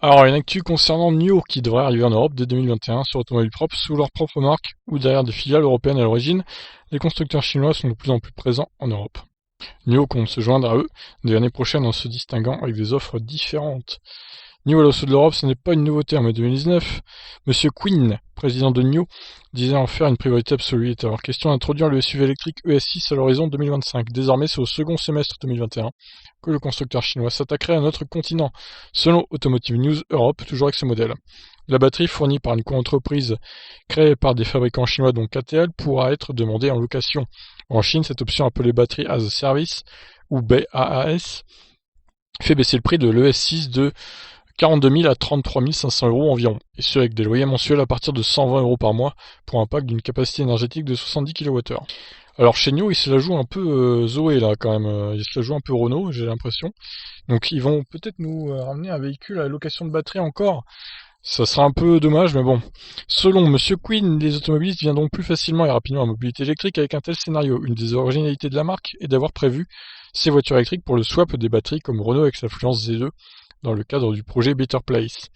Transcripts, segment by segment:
Alors, une actu concernant NIO qui devrait arriver en Europe dès 2021 sur automobile propre sous leur propre marque ou derrière des filiales européennes à l'origine. Les constructeurs chinois sont de plus en plus présents en Europe. NIO compte se joindre à eux dès l'année prochaine en se distinguant avec des offres différentes. NIO à l'assaut de l'Europe, ce n'est pas une nouveauté en mai 2019. Monsieur Quinn, président de NIO, disait en faire une priorité absolue. Il était alors question d'introduire le SUV électrique ES6 à l'horizon 2025. Désormais, c'est au second semestre 2021 que le constructeur chinois s'attaquerait à notre continent, selon Automotive News Europe, toujours avec ce modèle. La batterie fournie par une co-entreprise créée par des fabricants chinois dont KTL pourra être demandée en location. En Chine, cette option appelée batterie as a service ou BAAS fait baisser le prix de l'ES6 de 42 000 à 33 500 euros environ, et ce avec des loyers mensuels à partir de 120 euros par mois pour un pack d'une capacité énergétique de 70 kWh. Alors chez NIO, ils se la jouent un peu Zoé là quand même, ils se la jouent un peu Renault, j'ai l'impression. Donc ils vont peut-être nous ramener un véhicule à location de batterie encore. Ça sera un peu dommage, mais bon. Selon Monsieur Quinn, les automobilistes viendront plus facilement et rapidement à mobilité électrique avec un tel scénario. Une des originalités de la marque est d'avoir prévu ces voitures électriques pour le swap des batteries comme Renault avec sa Fluence Z2 dans le cadre du projet Better Place.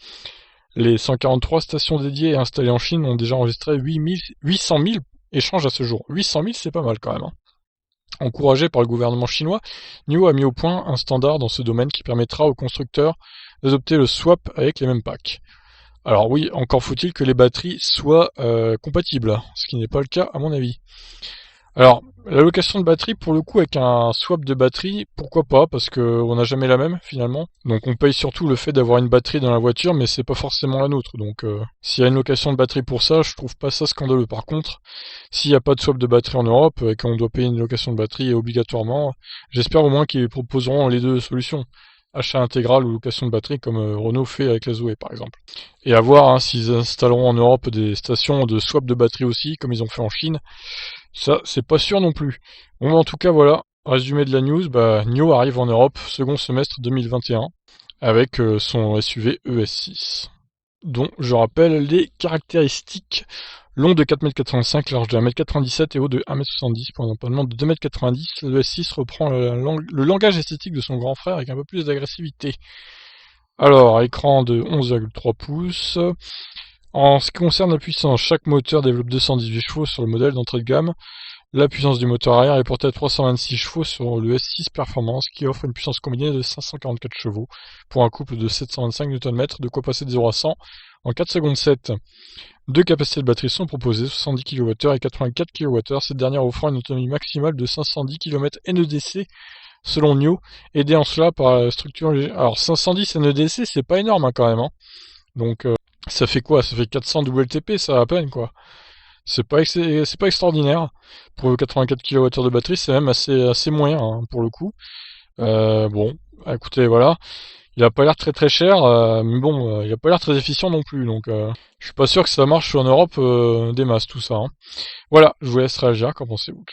Les 143 stations dédiées et installées en Chine ont déjà enregistré 800 000 échanges à ce jour. 800 000, c'est pas mal quand même. Hein. Encouragé par le gouvernement chinois, NIO a mis au point un standard dans ce domaine qui permettra aux constructeurs d'adopter le swap avec les mêmes packs. Alors oui, encore faut-il que les batteries soient compatibles, ce qui n'est pas le cas à mon avis. Alors, la location de batterie, pour le coup, avec un swap de batterie, pourquoi pas, parce qu'on n'a jamais la même, finalement. Donc on paye surtout le fait d'avoir une batterie dans la voiture, mais c'est pas forcément la nôtre. Donc s'il y a une location de batterie pour ça, je trouve pas ça scandaleux. Par contre, s'il n'y a pas de swap de batterie en Europe, et qu'on doit payer une location de batterie obligatoirement, j'espère au moins qu'ils proposeront les deux solutions. Achat intégral ou location de batterie comme Renault fait avec la Zoé par exemple. Et à voir hein, s'ils installeront en Europe des stations de swap de batterie aussi, comme ils ont fait en Chine. Ça, c'est pas sûr non plus. Bon, en tout cas, voilà. Résumé de la news, NIO arrive en Europe second semestre 2021 avec son SUV ES6, dont je rappelle les caractéristiques. Long de 4,85 m, large de 1,97 m et haut de 1,70 m pour un empannement de 2,90 m. Le S6 reprend le langage esthétique de son grand frère avec un peu plus d'agressivité. Alors, écran de 11,3 pouces. En ce qui concerne la puissance, chaque moteur développe 218 chevaux sur le modèle d'entrée de gamme. La puissance du moteur arrière est portée à 326 chevaux sur le S6 Performance qui offre une puissance combinée de 544 chevaux pour un couple de 725 Nm, de quoi passer de 0 à 100 en 4 secondes 7. Deux capacités de batterie sont proposées, 70 kWh et 84 kWh, cette dernière offrant une autonomie maximale de 510 km NEDC selon NIO, aidé en cela par la structure. Alors 510 NEDC, c'est pas énorme hein, quand même. Hein. Donc ça fait quoi? Ça fait 400 WLTP, ça à peine quoi. C'est pas extraordinaire. Pour 84 kWh de batterie, c'est même assez moyen hein, pour le coup. Bon, écoutez, voilà. Il a pas l'air très très cher, mais bon, il a pas l'air très efficient non plus, donc je suis pas sûr que ça marche en Europe des masses tout ça. Hein. Voilà, je vous laisse réagir, qu'en pensez-vous?